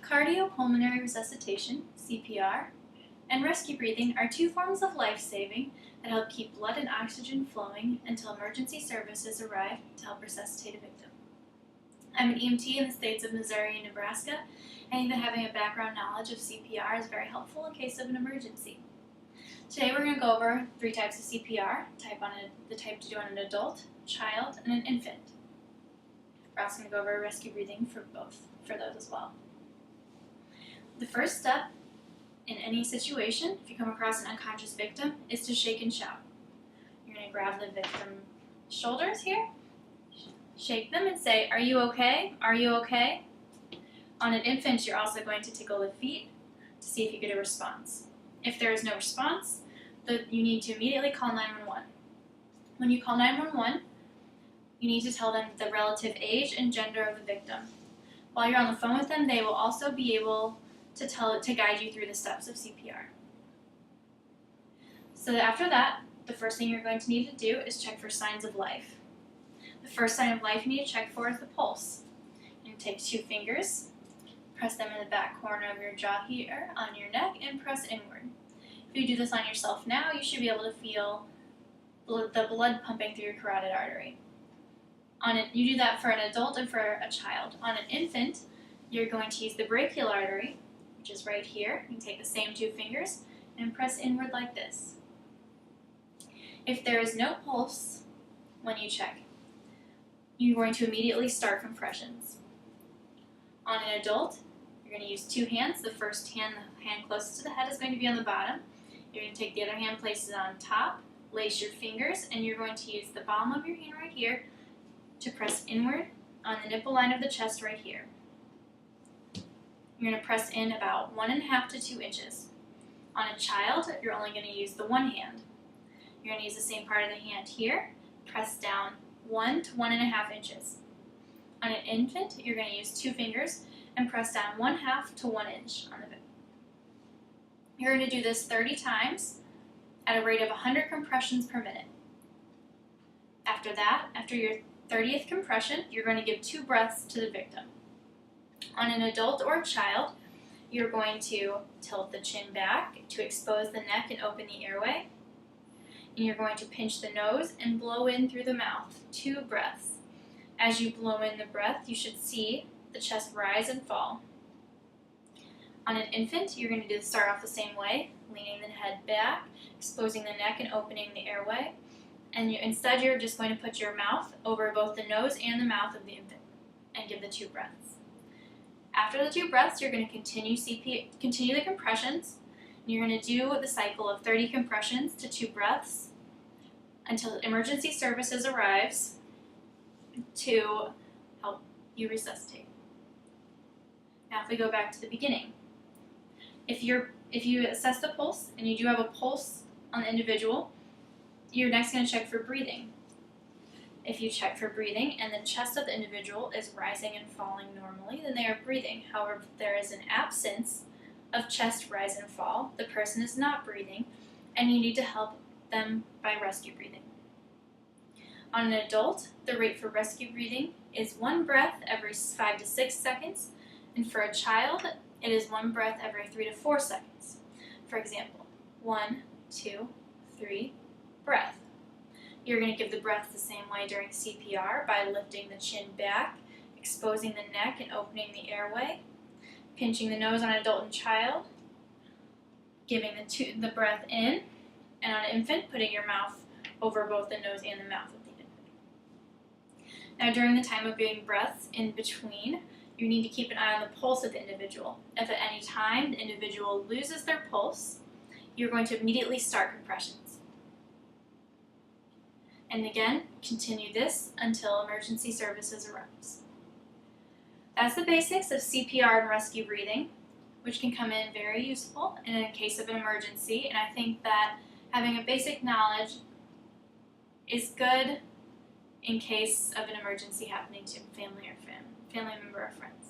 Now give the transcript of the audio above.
Cardiopulmonary resuscitation, CPR, and rescue breathing are two forms of life-saving that help keep blood and oxygen flowing until emergency services arrive to help resuscitate a victim. I'm an EMT in the states of Missouri and Nebraska, and I think that having a background knowledge of CPR is very helpful in case of an emergency. Today we're going to go over 3 types of CPR, the type to do on an adult, child, and an infant. We're also going to go over rescue breathing for those as well. The first step in any situation, if you come across an unconscious victim, is to shake and shout. You're going to grab the victim's shoulders here, shake them and say, "Are you okay? Are you okay?" On an infant, you're also going to tickle the feet to see if you get a response. If there is no response, you need to immediately call 911. When you call 911, you need to tell them the relative age and gender of the victim. While you're on the phone with them, they will also be able to guide you through the steps of CPR. So after that, the first thing you're going to need to do is check for signs of life. The first sign of life you need to check for is the pulse. You take 2 fingers, press them in the back corner of your jaw here on your neck, and press inward. If you do this on yourself now, you should be able to feel the blood pumping through your carotid artery. You do that for an adult and for a child. On an infant, you're going to use the brachial artery, which is right here. You can take the same 2 fingers and press inward like this. If there is no pulse when you check, you're going to immediately start compressions. On an adult, you're going to use 2 hands. The first hand, the hand closest to the head, is going to be on the bottom. You're going to take the other hand, place it on top, lace your fingers, and you're going to use the palm of your hand right here to press inward on the nipple line of the chest right here. You're going to press in about 1.5 to 2 inches. On a child, you're only going to use the one hand. You're going to use the same part of the hand here, press down 1 to 1.5 inches. On an infant, you're going to use 2 fingers and press down 1/2 to 1 inch on the victim. You're going to do this 30 times at a rate of 100 compressions per minute. After that, after your 30th compression, you're going to give 2 breaths to the victim. On an adult or a child, you're going to tilt the chin back to expose the neck and open the airway. And you're going to pinch the nose and blow in through the mouth, 2 breaths. As you blow in the breath, you should see the chest rise and fall. On an infant, you're going to start off the same way, leaning the head back, exposing the neck and opening the airway. And instead, you're just going to put your mouth over both the nose and the mouth of the infant and give the 2 breaths. After the 2 breaths, you're going to continue the compressions. And you're going to do the cycle of 30 compressions to 2 breaths until emergency services arrives to help you resuscitate. Now, if we go back to the beginning, if you assess the pulse and you do have a pulse on the individual, you're next going to check for breathing. If you check for breathing and the chest of the individual is rising and falling normally, then they are breathing. However, if there is an absence of chest rise and fall, the person is not breathing, and you need to help them by rescue breathing. On an adult, the rate for rescue breathing is 1 breath every 5 to 6 seconds, and for a child, it is 1 breath every 3 to 4 seconds. For example, 1, 2, 3, breath. You're going to give the breath the same way during CPR by lifting the chin back, exposing the neck and opening the airway, pinching the nose on adult and child, giving the breath in, and on an infant, putting your mouth over both the nose and the mouth of the infant. Now, during the time of giving breaths in between, you need to keep an eye on the pulse of the individual. If at any time the individual loses their pulse, you're going to immediately start compressions. And again, continue this until emergency services arrives. That's the basics of CPR and rescue breathing, which can come in very useful in a case of an emergency, and I think that having a basic knowledge is good in case of an emergency happening to a family member or friends.